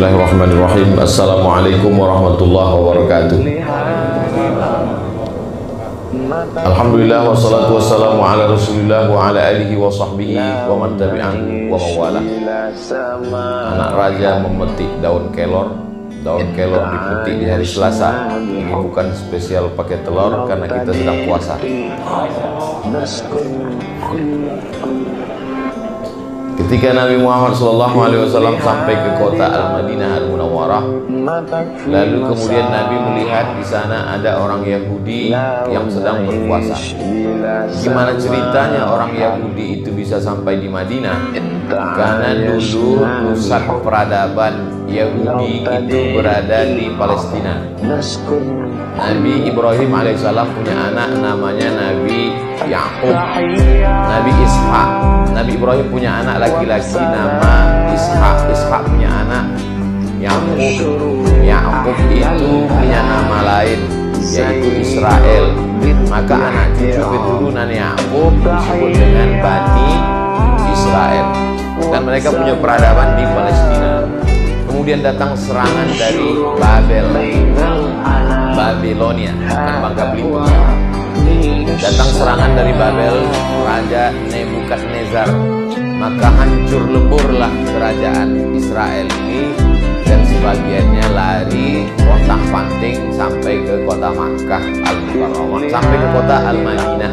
Bismillahirrahmanirrahim. Assalamualaikum warahmatullahi wabarakatuh. Alhamdulillah wassalatu wassalamu ala rasulillah wa ala alihi wa sahbihi wa man tabi'an wa mawalah. Anak raja memetik daun kelor. Daun kelor dipetik di hari Selasa. Ini bukan spesial pakai telur karena kita sedang puasa. Ketika Nabi Muhammad SAW sampai ke kota Al-Madinah Al-Munawwarah, lalu kemudian Nabi melihat di sana ada orang Yahudi yang sedang berpuasa. Gimana ceritanya orang Yahudi itu bisa sampai di Madinah? Karena dulu pusat peradaban Yahudi itu berada di Palestina. Nabi Ibrahim alaihissalam punya anak namanya Nabi Yakub, Nabi Ishak. Nabi Ibrahim punya anak laki-laki nama Ishak. Ishak punya anak Yakub. Yakub itu punya nama lain yaitu Israel. Maka anak cucu keturunan Yakub disebut dengan Bani Israel. Dan mereka punya peradaban di Palestina. Kemudian datang serangan dari Babilonia, bukan Bangka Belitung. Datang serangan dari Babel, Raja Nebukadnezar. Maka hancur leburlah kerajaan Israel ini, dan sebagiannya lari pontang-panting sampai ke kota Makkah Al-Mukarramah, sampai ke kota Al-Madinah.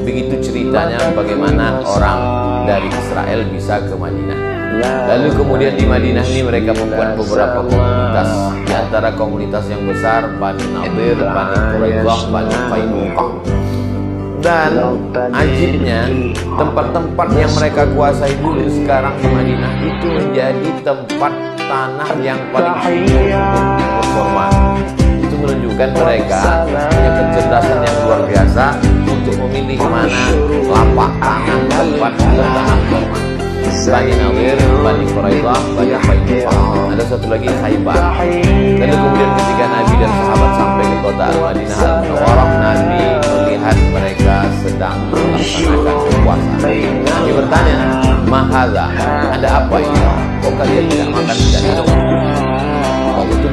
Begitu ceritanya bagaimana orang dari Israel bisa ke Madinah. Lalu kemudian di Madinah ini mereka membuat beberapa komunitas. Di antara komunitas yang besar Bani Nadir, Bani Quraidah, Bani Qainuqah. Dan ajibnya tempat-tempat yang mereka kuasai dulu sekarang di Madinah itu menjadi tempat tanah yang paling subur untuk berkorma. Itu menunjukkan mereka punya kecerdasan yang luar biasa untuk memilih mana lapak tanah tempat bertanam korma. Bani Nadir, Bani Quraidah, Bani Qainuqah. Ada satu lagi Khaybar. Lalu kemudian ketika Nabi dan sahabat sampai ke kota Al-Madinah Al-Munawwarah, Nabi melihat mereka sedang melaksanakan puasa. Nabi bertanya, "Mahadza? Ada apa ini? Kok kalian tidak makan, tidak minum?" Waktu itu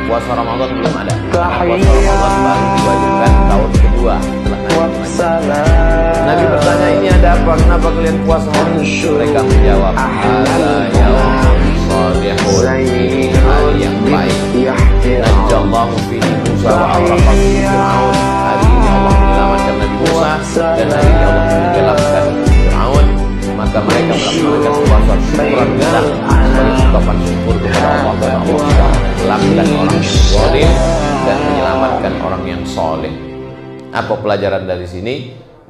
puasa Ramadan belum ada. Karena puasa Ramadan baru diwajibkan tahun kedua setelah Nabi bertanya, "Ini ada apa? Kenapa kalian puasa hari ini?" Mereka menjawab, "Hadza yaumun shalihun." Ini hari yang baik. Najallahu fihi Musa wa aghraqna Fir'aun. Hari ini Allah menyelamatkan Nabi Musa dan hari ini Allah menenggelamkan Fir'aun. Maka mereka melaksanakan puasa syukuran lillah sebagai ungkapan syukur kepada Allah, dan Allah sudah menenggelamkan orang yang zalim dan menyelamatkan orang yang soleh. Apa pelajaran dari sini?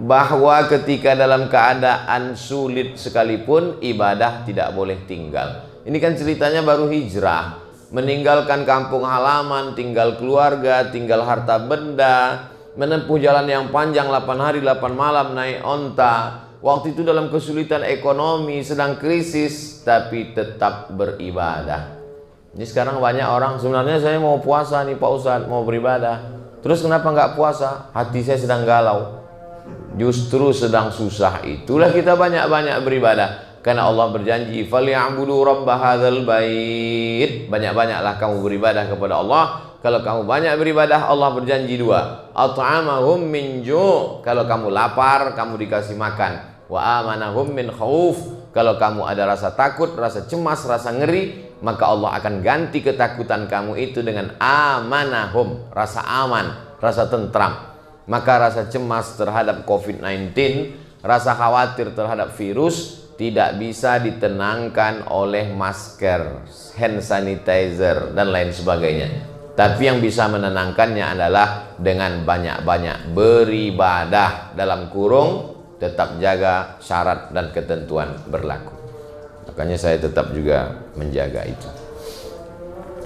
Bahwa ketika dalam keadaan sulit sekalipun ibadah tidak boleh tinggal. Ini kan ceritanya baru hijrah, meninggalkan kampung halaman, tinggal keluarga, tinggal harta benda, menempuh jalan yang panjang 8 hari 8 malam naik onta. Waktu itu dalam kesulitan ekonomi, sedang krisis, tapi tetap beribadah. Ini sekarang banyak orang, sebenarnya saya mau puasa nih Pak Ustadz, mau beribadah. Terus kenapa nggak puasa? Hati saya sedang galau. Justru sedang susah itulah kita banyak-banyak beribadah. Karena Allah berjanji, "Falyabudu rabb hadzal bait." Banyak-banyaklah kamu beribadah kepada Allah. Kalau kamu banyak beribadah, Allah berjanji dua. At'amahum min ju'. Kalau kamu lapar, kamu dikasih makan. Wa amanahum min khauf. Kalau kamu ada rasa takut, rasa cemas, rasa ngeri, maka Allah akan ganti ketakutan kamu itu dengan amanahum, rasa aman, rasa tentram. Maka rasa cemas terhadap COVID-19, rasa khawatir terhadap virus tidak bisa ditenangkan oleh masker, hand sanitizer, dan lain sebagainya. Tapi yang bisa menenangkannya adalah dengan banyak-banyak beribadah, dalam kurung tetap jaga syarat dan ketentuan berlaku. Makanya saya tetap juga menjaga itu.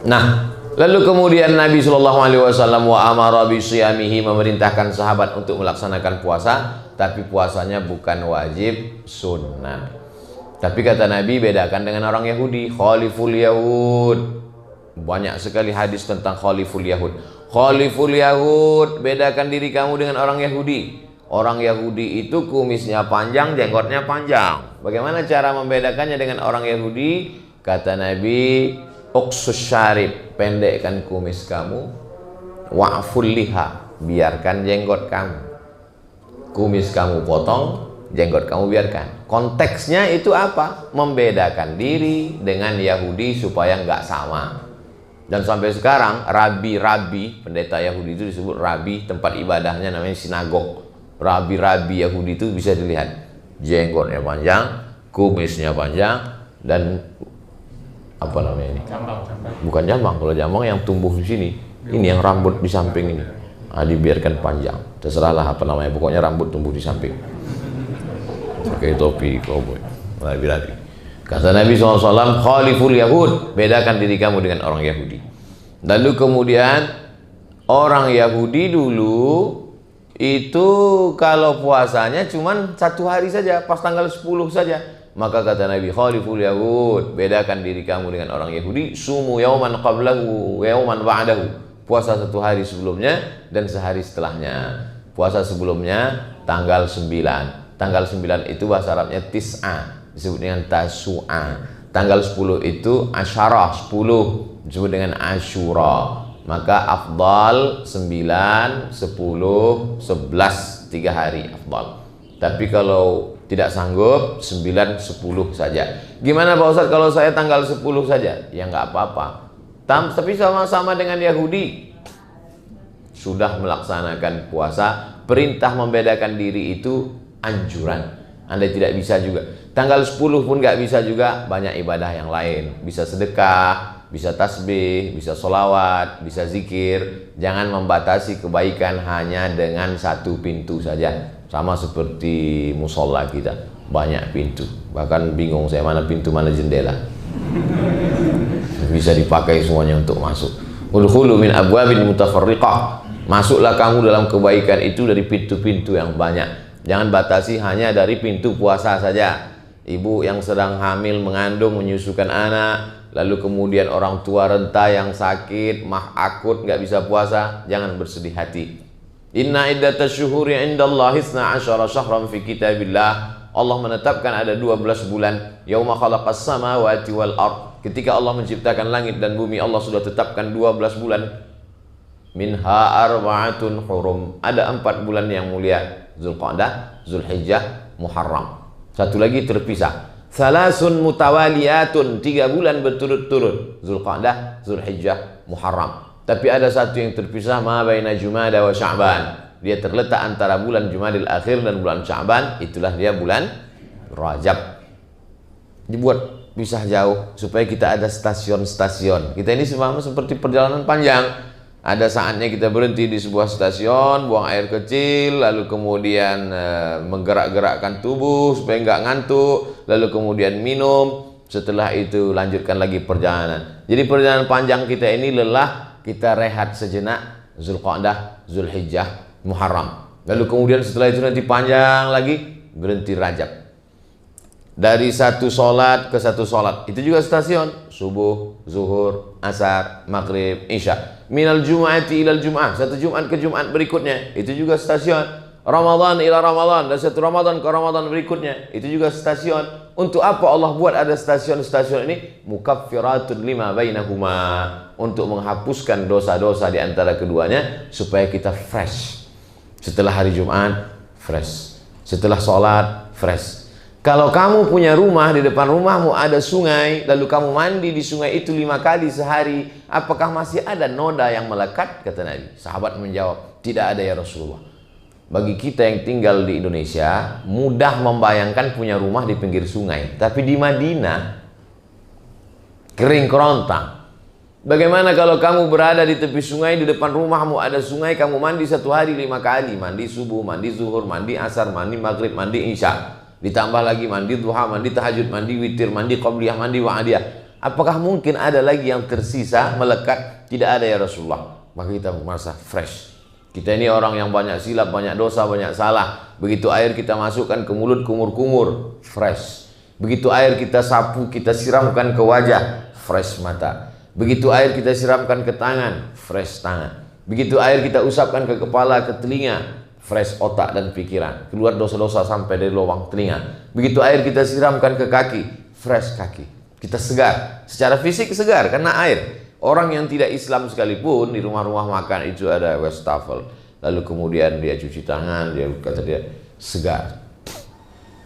Nah, lalu kemudian Nabi SAW wa amara bisiyamihi, memerintahkan sahabat untuk melaksanakan puasa, tapi puasanya bukan wajib, sunnah. Tapi kata Nabi, bedakan dengan orang Yahudi, khaliful Yahud. Banyak sekali hadis tentang khaliful Yahud. Khaliful Yahud, bedakan diri kamu dengan orang Yahudi. Orang Yahudi itu kumisnya panjang, jenggotnya panjang. Bagaimana cara membedakannya dengan orang Yahudi? Kata Nabi, Uqsus syarib, pendekkan kumis kamu. Wa'ful liha, biarkan jenggot kamu. Kumis kamu potong, jenggot kamu biarkan. Konteksnya itu apa? Membedakan diri dengan Yahudi supaya nggak sama. Dan sampai sekarang rabi-rabi, pendeta Yahudi itu disebut rabi, tempat ibadahnya namanya sinagog. Rabi-rabi Yahudi itu bisa dilihat jenggotnya panjang, kumisnya panjang, dan apa namanya ini? Jambang. Bukan jambang, kalau jambang yang tumbuh di sini. Ini yang rambut di samping ini. Nah, dibiarkan panjang. Terserahlah apa namanya, pokoknya rambut tumbuh di samping. Pakai topi cowboy. Rabi-rabi. Kata Nabi SAW, khaliful Yahud, bedakan diri kamu dengan orang Yahudi. Lalu kemudian orang Yahudi dulu itu kalau puasanya cuman 1 hari saja, pas tanggal 10 saja. Maka kata Nabi, khaliful Yahud, bedakan diri kamu dengan orang Yahudi. Sumu yauman qablahu yauman ba'dahu, puasa 1 hari sebelumnya dan sehari setelahnya. Puasa sebelumnya tanggal 9. Tanggal 9 itu bahasa Arabnya tis'a, disebut dengan tasu'a. Tanggal 10 itu asyarah, 10, disebut dengan asyura. Maka afdal 9, 10, 11, 3 hari afdal. Tapi kalau tidak sanggup 9, 10 saja. Gimana Pak Ustadz kalau saya tanggal 10 saja? Ya nggak apa-apa. Tapi sama-sama dengan Yahudi sudah melaksanakan puasa. Perintah membedakan diri itu anjuran. Anda tidak bisa juga tanggal 10 pun nggak bisa juga, banyak ibadah yang lain. Bisa sedekah, bisa tasbih, bisa sholawat, bisa zikir. Jangan membatasi kebaikan hanya dengan 1 pintu saja. Sama seperti musola kita, banyak pintu. Bahkan bingung saya mana pintu mana jendela. Bisa dipakai semuanya untuk masuk. Udkhulu min abwabin mutafarriqah. Masuklah kamu dalam kebaikan itu dari pintu-pintu yang banyak. Jangan batasi hanya dari pintu puasa saja. Ibu yang sedang hamil, mengandung, menyusukan anak, lalu kemudian orang tua renta yang sakit, mah akut nggak bisa puasa, jangan bersedih hati. Inna iddatash syuhuri indallahi 12 syahran fi kitabillah. Allah menetapkan ada 12 bulan. Yauma khalaqas samawati wal ard. Ketika Allah menciptakan langit dan bumi, Allah sudah tetapkan 12 bulan. Minha arba'atun hurum. Ada 4 bulan yang mulia. Zulqa'dah, Zulhijjah, Muharram. Satu lagi terpisah. Salasun mutawaliyatun, 3 bulan berturut-turut. Zulqa'dah, Zulhijjah, Muharram. Tapi ada satu yang terpisah, ma baina Jumada wa Sya'ban. Dia terletak antara bulan Jumadil Akhir dan bulan Sya'ban. Itulah dia bulan Rajab. Dibuat pisah jauh supaya kita ada stasiun-stasiun. Kita ini sama seperti perjalanan panjang. Ada saatnya kita berhenti di sebuah stasiun, buang air kecil, lalu kemudian menggerak-gerakkan tubuh supaya nggak ngantuk, lalu kemudian minum. Setelah itu lanjutkan lagi perjalanan. Jadi perjalanan panjang kita ini lelah, kita rehat sejenak, Zulqa'dah, Zulhijjah, Muharram. Lalu kemudian setelah itu nanti panjang lagi, berhenti Rajab. Dari satu sholat ke satu sholat, itu juga stasiun. Subuh, zuhur, asar, maghrib, isya. Minal jum'ati ilal jum'ah, satu Jumat ke Jumat berikutnya, itu juga stasiun. Ramadan ila Ramadan, dan satu Ramadan ke Ramadan berikutnya, itu juga stasiun. Untuk apa Allah buat ada stasiun-stasiun ini? Mukaffiratun lima bainahuma, untuk menghapuskan dosa-dosa di antara keduanya supaya kita fresh. Setelah hari Jumat fresh, setelah sholat fresh. Kalau kamu punya rumah, di depan rumahmu ada sungai, lalu kamu mandi di sungai itu 5 kali sehari, apakah masih ada noda yang melekat? Kata Nabi. Sahabat menjawab, tidak ada ya Rasulullah. Bagi kita yang tinggal di Indonesia, mudah membayangkan punya rumah di pinggir sungai. Tapi di Madinah, kering kerontang. Bagaimana kalau kamu berada di tepi sungai, di depan rumahmu ada sungai, kamu mandi 1 hari 5 kali. Mandi subuh, mandi zuhur, mandi asar, mandi maghrib, mandi isya. Ditambah lagi mandi duha, mandi tahajud, mandi witir, mandi qabliyah, mandi wa'adiyah. Apakah mungkin ada lagi yang tersisa, melekat? Tidak ada ya Rasulullah. Maka kita merasa fresh. Kita ini orang yang banyak silap, banyak dosa, banyak salah. Begitu air kita masukkan ke mulut, kumur-kumur, fresh. Begitu air kita sapu, kita siramkan ke wajah, fresh mata. Begitu air kita siramkan ke tangan, fresh tangan. Begitu air kita usapkan ke kepala, ke telinga, fresh otak dan pikiran. Keluar dosa-dosa sampai dari lubang telinga. Begitu air kita siramkan ke kaki, fresh kaki. Kita segar, secara fisik segar karena air. Orang yang tidak Islam sekalipun di rumah-rumah makan itu ada wastafel, lalu kemudian dia cuci tangan, dia kata dia segar.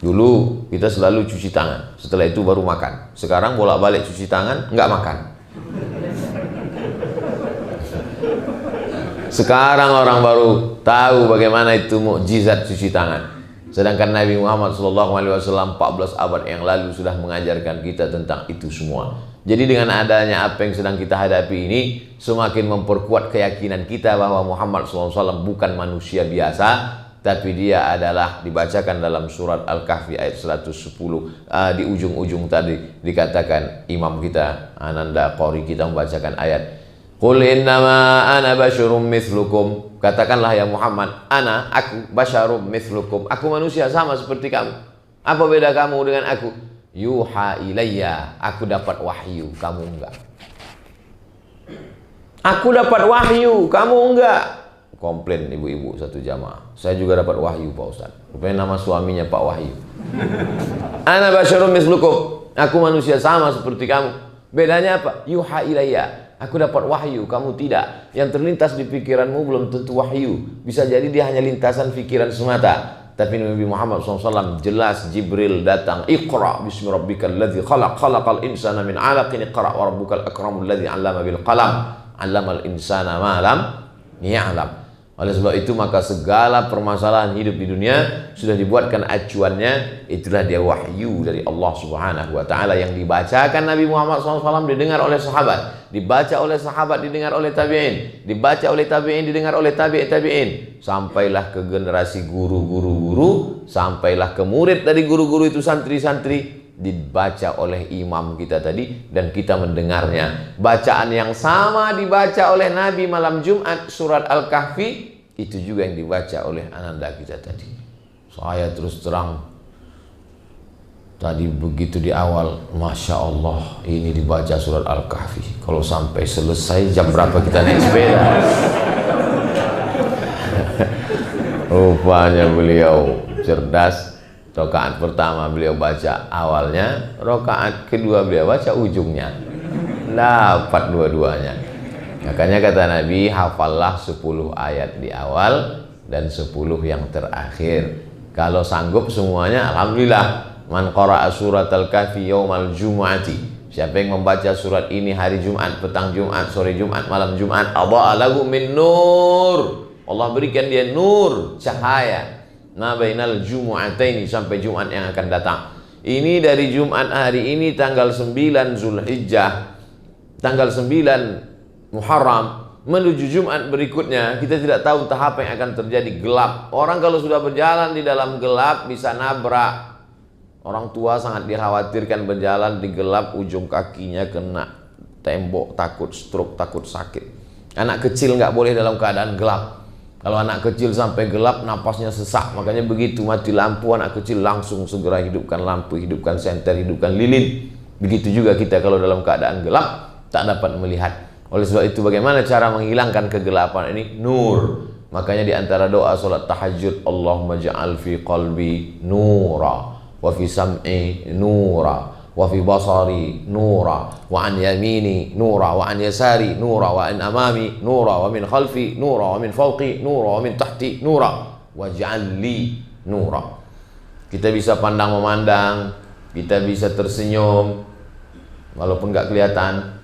Dulu kita selalu cuci tangan, setelah itu baru makan. Sekarang bolak-balik cuci tangan, nggak makan. Sekarang orang baru tahu bagaimana itu mukjizat cuci tangan. Sedangkan Nabi Muhammad SAW 14 abad yang lalu sudah mengajarkan kita tentang itu semua. Jadi dengan adanya apa yang sedang kita hadapi ini, semakin memperkuat keyakinan kita bahwa Muhammad SAW bukan manusia biasa, tapi dia adalah, dibacakan dalam surat Al-Kahfi ayat 110. Di ujung-ujung tadi dikatakan imam kita, Ananda Qori kita membacakan ayat, Qul innama ana basyarum mithlukum. Katakanlah ya Muhammad, aku basyarum mithlukum. Aku manusia sama seperti kamu. Apa beda kamu dengan aku? Yuha ilayya, aku dapat wahyu, kamu enggak. Aku dapat wahyu, kamu enggak. Komplain ibu-ibu satu jamaah. Saya juga dapat wahyu Pak Ustaz. Rupanya nama suaminya Pak Wahyu. Ana basyarum mithlukum. Aku manusia sama seperti kamu. Bedanya apa? Yuha ilayya, aku dapat wahyu, kamu tidak. Yang terlintas di pikiranmu belum tentu wahyu. Bisa jadi dia hanya lintasan pikiran semata. Tapi Nabi Muhammad SAW jelas Jibril datang, Iqra bismi rabbikal ladzi khalaq, khalaqal insana min 'alaqin, iqra wa rabbukal akramul ladzi 'allama bil qalam, 'allamal insana ma lam ya'lam. Oleh sebab itu maka segala permasalahan hidup di dunia sudah dibuatkan acuannya, itulah dia wahyu dari Allah Subhanahu wa taala yang dibacakan Nabi Muhammad SAW, didengar oleh sahabat, dibaca oleh sahabat, didengar oleh tabi'in, dibaca oleh tabi'in, didengar oleh tabi'in, sampailah ke generasi guru-guru, sampailah ke murid dari guru-guru itu, santri-santri, dibaca oleh imam kita tadi dan kita mendengarnya. Bacaan yang sama dibaca oleh Nabi malam Jumat surat Al-Kahfi, itu juga yang dibaca oleh ananda kita tadi. Saya terus terang tadi begitu di awal, Masya Allah ini dibaca surat Al-Kahfi, kalau sampai selesai jam berapa kita naik sepeda? Rupanya beliau cerdas. Rakaat pertama beliau baca awalnya, rakaat kedua beliau baca ujungnya. Dapat dua-duanya. Makanya kata Nabi, hafallah 10 ayat di awal dan 10 yang terakhir. Kalau sanggup semuanya, alhamdulillah. Man qara'a surat Al-Kahfi yaumal jumu'ati. Siapa yang membaca surat ini hari Jumat, petang Jumat, sore Jumat, malam Jumat, adha'a lahu min nur. Allah berikan dia nur, cahaya. Ma bainal jumu'ataini, sampai Jumat yang akan datang. Ini dari Jumat hari ini tanggal 9 Zulhijjah, tanggal 9 Muharram menuju Jumat berikutnya, kita tidak tahu entah apa yang akan terjadi. Gelap. Orang kalau sudah berjalan di dalam gelap bisa nabrak. Orang tua sangat dikhawatirkan berjalan di gelap, ujung kakinya kena tembok, takut stroke, takut sakit. Anak kecil nggak boleh dalam keadaan gelap. Kalau anak kecil sampai gelap, napasnya sesak. Makanya begitu mati lampu, anak kecil langsung segera hidupkan lampu, hidupkan senter, hidupkan lilin. Begitu juga kita kalau dalam keadaan gelap, tak dapat melihat. Oleh sebab itu bagaimana cara menghilangkan kegelapan ini? Nur. Makanya di antara doa salat tahajud, Allahumma ja'al fi qalbi nura, wa fi sam'i nura, wa fi basari nura, wa an yamini nura, wa an yasari nura, wa an amami nura, wa min khalfi nura, wa min fawqi nura, wa min tahti nura, waj'al li nura. Kita bisa pandang memandang, kita bisa tersenyum walaupun gak kelihatan.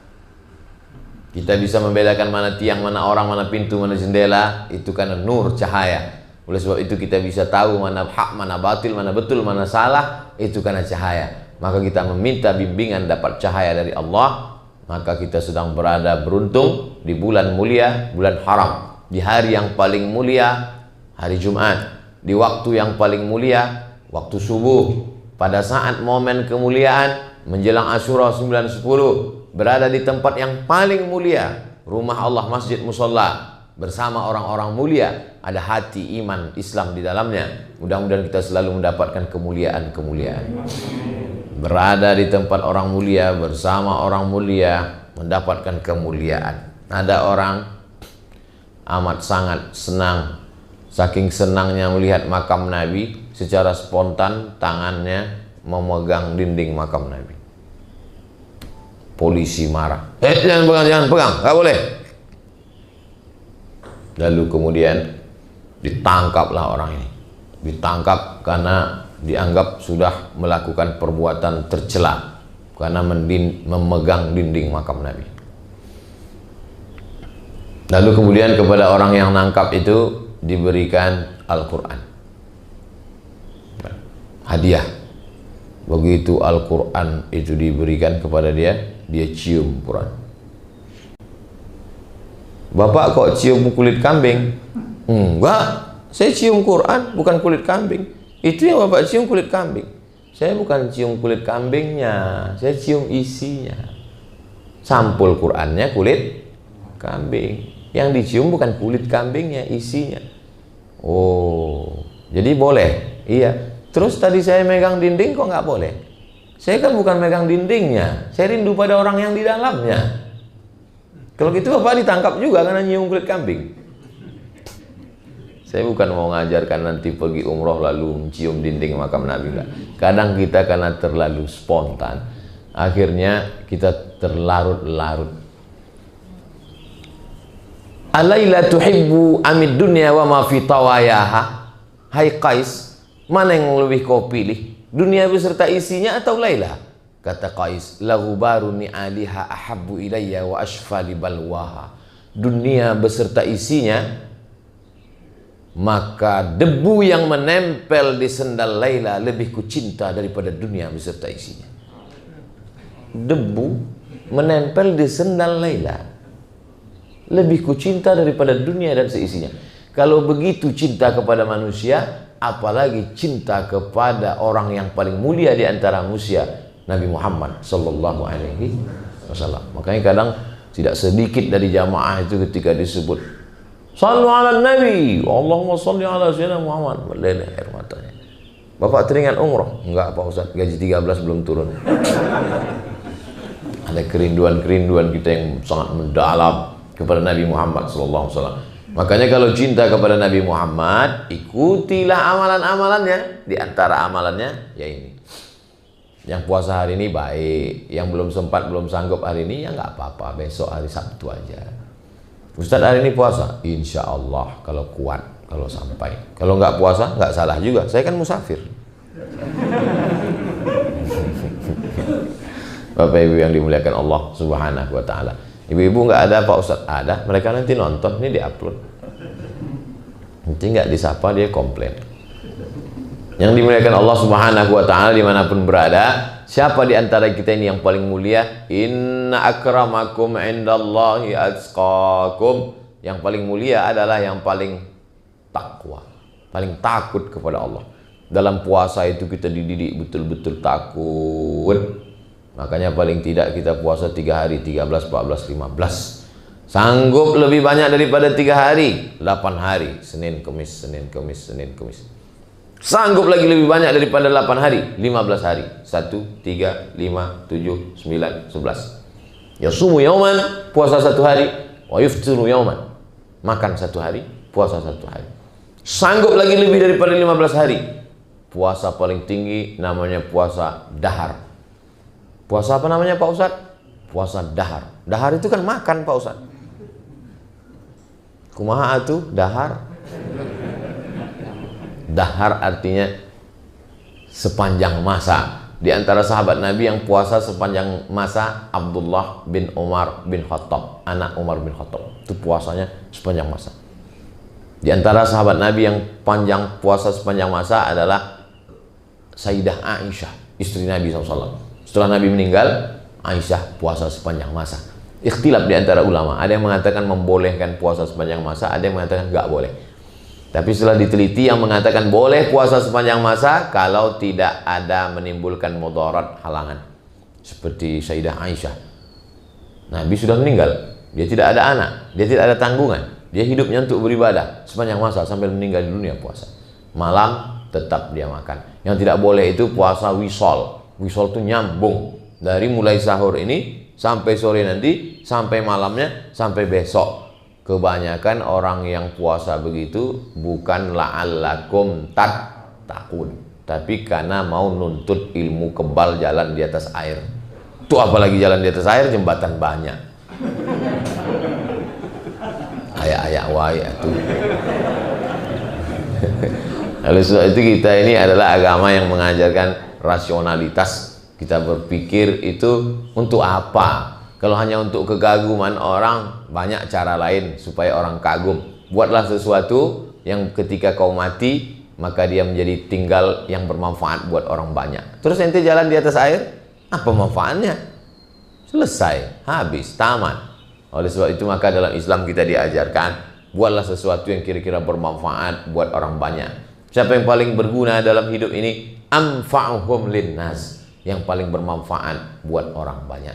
Kita bisa membedakan mana tiang, mana orang, mana pintu, mana jendela, itu karena nur, cahaya. Oleh sebab itu kita bisa tahu mana hak, mana batil, mana betul, mana salah, itu karena cahaya. Maka kita meminta bimbingan dapat cahaya dari Allah, maka kita sedang berada beruntung di bulan mulia, bulan haram, di hari yang paling mulia, hari Jumat, di waktu yang paling mulia, waktu subuh, pada saat momen kemuliaan menjelang Asyura 9-10, berada di tempat yang paling mulia, rumah Allah, masjid musalla, bersama orang-orang mulia, ada hati iman Islam di dalamnya. Mudah-mudahan kita selalu mendapatkan kemuliaan-kemuliaan. Berada di tempat orang mulia, bersama orang mulia, mendapatkan kemuliaan. Ada orang amat sangat senang, saking senangnya melihat makam Nabi, secara spontan tangannya memegang dinding makam Nabi. polisi marah, jangan pegang, nggak boleh. Lalu kemudian ditangkaplah orang ini. Ditangkap karena dianggap sudah melakukan perbuatan tercela karena memegang dinding makam Nabi. Lalu kemudian kepada orang yang nangkap itu diberikan Al-Quran, hadiah. Begitu Al-Quran itu diberikan kepada dia, dia cium Quran. Bapak kok cium kulit kambing? Enggak, saya cium Quran, bukan kulit kambing. Itu yang Bapak cium kulit kambing. Saya bukan cium kulit kambingnya, saya cium isinya. Sampul Qurannya kulit kambing. Yang dicium bukan kulit kambingnya, isinya. Oh, jadi boleh? Iya. Terus tadi saya megang dinding kok nggak boleh? Saya kan bukan megang dindingnya, saya rindu pada orang yang di dalamnya. Kalau gitu Bapak ditangkap juga karena nyium kulit kambing. Saya bukan mau ngajarkan nanti pergi umroh lalu mencium dinding makam Nabi. Enggak. Kadang kita karena terlalu spontan, akhirnya kita terlarut-larut. Alaila tuhibbu amid dunya wa ma fi tawayaha. Hai Qais, mana yang lebih kau pilih? Dunia beserta isinya atau Laila? Kata Qais, lahu baru ni'aliha ahabbu ilayya wa ashfali balwaha. Dunia beserta isinya, maka debu yang menempel di sendal Laila lebih kucinta daripada dunia beserta isinya. Debu menempel di sendal Laila lebih kucinta daripada dunia dan seisinya. Kalau begitu cinta kepada manusia, apalagi cinta kepada orang yang paling mulia di antara manusia, Nabi Muhammad sallallahu alaihi wasallam. Makanya kadang tidak sedikit dari jamaah itu ketika disebut sallu ala Nabi, Allahumma salli ala sayyidina Muhammad, meleleh air matanya. Bapak teringat umroh? Enggak Pak Ustaz, gaji 13 belum turun. Ada kerinduan-kerinduan kita yang sangat mendalam kepada Nabi Muhammad sallallahu alaihi wasallam. Makanya kalau cinta kepada Nabi Muhammad, ikutilah amalan-amalannya. Di antara amalannya ya ini. Yang puasa hari ini baik, yang belum sempat, belum sanggup hari ini ya nggak apa-apa, besok hari Sabtu aja. Ustaz hari ini puasa, insya Allah kalau kuat, kalau sampai. Kalau nggak puasa nggak salah juga, saya kan musafir. Bapak Ibu yang dimuliakan Allah Subhanahu wa Ta'ala. Ibu-ibu nggak ada Pak Ustadz? Ada, mereka nanti nonton, ini diupload. Nanti nggak disapa dia komplain. Yang dimuliakan Allah Subhanahu wa Ta'ala dimanapun berada, siapa di antara kita ini yang paling mulia? Inna akramakum indallahi atqakum. Yang paling mulia adalah yang paling takwa, paling takut kepada Allah. Dalam puasa itu kita dididik betul-betul takut. Makanya paling tidak kita puasa 3 hari, 13, 14, 15. Sanggup lebih banyak daripada 3 hari, 8 hari, Senin, Kamis, Senin, Kamis, Senin, Kamis. Sanggup lagi lebih banyak daripada 8 hari, 15 hari. 1, 3, 5, 7, 9, 11. Yasumu yauman, puasa 1 hari, wa yuftiru yauman, makan 1 hari, puasa 1 hari. Sanggup lagi lebih daripada 15 hari. Puasa paling tinggi namanya puasa dahar. Puasa apa namanya Pak Ustadz? Puasa dahar. Dahar itu kan makan Pak Ustadz. Kumaha atuh dahar? Dahar artinya sepanjang masa. Di antara sahabat Nabi yang puasa sepanjang masa, Abdullah bin Umar bin Khattab, anak Umar bin Khattab. Itu puasanya sepanjang masa. Di antara sahabat Nabi yang panjang puasa sepanjang masa adalah Sayyidah Aisyah, istri Nabi SAW. Setelah Nabi meninggal, Aisyah puasa sepanjang masa. Ikhtilaf di antara ulama. Ada yang mengatakan membolehkan puasa sepanjang masa, ada yang mengatakan nggak boleh. Tapi setelah diteliti, yang mengatakan boleh puasa sepanjang masa kalau tidak ada menimbulkan mudarat, halangan. Seperti Sayyidah Aisyah. Nabi sudah meninggal, dia tidak ada anak, dia tidak ada tanggungan, dia hidupnya untuk beribadah sepanjang masa sampai meninggal di dunia puasa. Malam tetap dia makan. Yang tidak boleh itu puasa wisol. Wisol itu nyambung dari mulai sahur ini sampai sore nanti, sampai malamnya, sampai besok. Kebanyakan orang yang puasa begitu bukan la'allakum tattaqun, tapi karena mau nuntut ilmu kebal jalan di atas air. Tuh apalagi jalan di atas air, jembatan banyak. Ayak-ayak wae tuh. Oleh sebab itu kita ini adalah agama yang mengajarkan rasionalitas. Kita berpikir itu untuk apa? Kalau hanya untuk kegaguman orang, banyak cara lain supaya orang kagum. Buatlah sesuatu yang ketika kau mati, maka dia menjadi tinggal yang bermanfaat buat orang banyak. Terus ente jalan di atas air, apa manfaatnya? Selesai, habis, tamat. Oleh sebab itu maka dalam Islam kita diajarkan, buatlah sesuatu yang kira-kira bermanfaat buat orang banyak. Siapa yang paling berguna dalam hidup ini? Anfa'uhum linnas, yang paling bermanfaat buat orang banyak.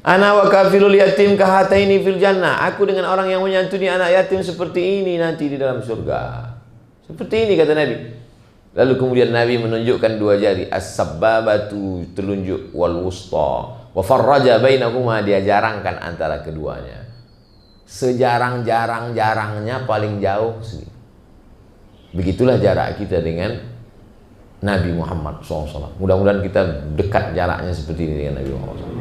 Ana wa kafilul yatim kahataini fil jannah. Aku dengan orang yang menyantuni anak yatim seperti ini nanti di dalam surga. Seperti ini kata Nabi. Lalu kemudian Nabi menunjukkan dua jari, as-sabbabatu, telunjuk, wal wusta, wa farraja bainahuma, dia jarangkan antara keduanya. Sejarang-jarang-jarangnya paling jauh segini. Begitulah jarak kita dengan Nabi Muhammad SAW. Mudah-mudahan kita dekat jaraknya seperti ini dengan Nabi Muhammad SAW.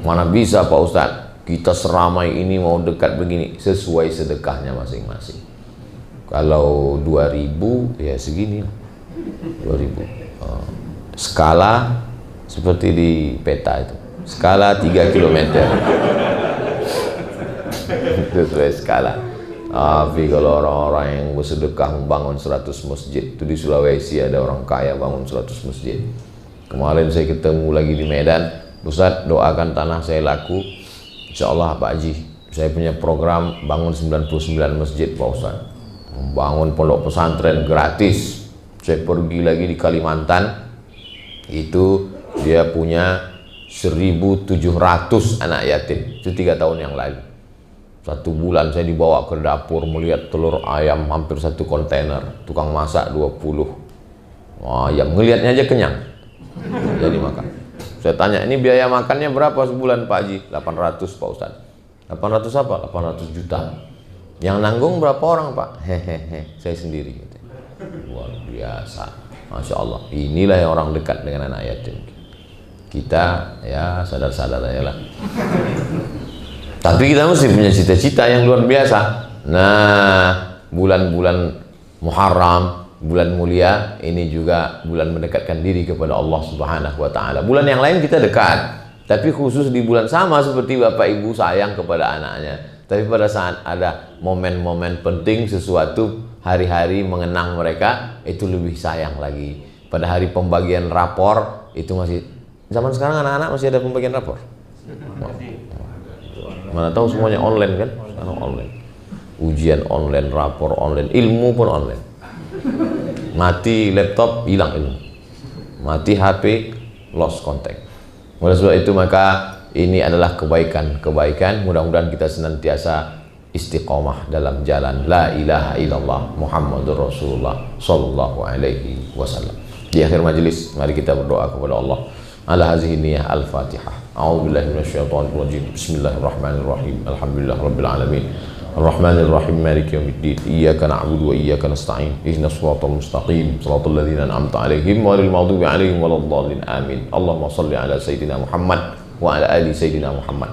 Mana bisa Pak Ustadz, kita seramai ini mau dekat begini, sesuai sedekahnya masing-masing. Kalau 2000 ya segini 2000. Skala seperti di peta itu, skala 3 km. Sesuai skala. Tapi kalau orang-orang yang bersedekah membangun 100 masjid, itu di Sulawesi ada orang kaya bangun 100 masjid. Kemarin saya ketemu lagi di Medan, Ustaz doakan tanah saya laku, insya Allah Pak Haji, saya punya program bangun 99 masjid Pak Ustaz, membangun pondok pesantren gratis. Saya pergi lagi di Kalimantan, itu dia punya 1.700 anak yatim, itu 3 tahun yang lalu. 1 bulan saya dibawa ke dapur melihat telur ayam hampir 1 kontainer, tukang masak 20 ayam, ngelihatnya aja kenyang jadi makan. Saya tanya, ini biaya makannya berapa sebulan Pak Haji? 800 Pak Ustaz. 800 apa? 800 juta. Yang nanggung berapa orang Pak? Hehehe, saya sendiri. Luar biasa, Masya Allah. Inilah yang orang dekat dengan anak yatim. Kita ya sadar-sadar aja lah. Tapi kita mesti punya cita-cita yang luar biasa. Nah, bulan-bulan Muharram, bulan mulia, ini juga bulan mendekatkan diri kepada Allah Subhanahu wa Ta'ala. Bulan yang lain kita dekat, tapi khusus di bulan sama seperti bapak ibu sayang kepada anaknya. Tapi pada saat ada momen-momen penting sesuatu, hari-hari mengenang mereka, itu lebih sayang lagi. Pada hari pembagian rapor, itu masih, zaman sekarang anak-anak masih ada pembagian rapor? Mana tahu semuanya online kan? Sekarang online. Ujian online, rapor online, ilmu pun online. Mati laptop, hilang ilmu. Mati HP, lost contact. Oleh sebab itu maka ini adalah kebaikan-kebaikan. Mudah-mudahan kita senantiasa istiqomah dalam jalan la ilaha illallah Muhammadur Rasulullah sallallahu alaihi wasallam. Di akhir majelis, mari kita berdoa kepada Allah. Ala hazihi niyah al-Fatihah. A'udzubillahi minasyaitonir rajim. Bismillahirrahmanirrahim. Alhamdulillahirabbil alamin. Arrahmanirrahim. Maliki yaumiddin. Iyyaka na'budu wa iyyaka nasta'in. Ihdinas siratal mustaqim. Shiratal ladzina an'amta 'alaihim ghairil maghdubi 'alaihim waladdallin. Amin. Allahumma shalli ala sayidina Muhammad wa ala ali sayidina Muhammad.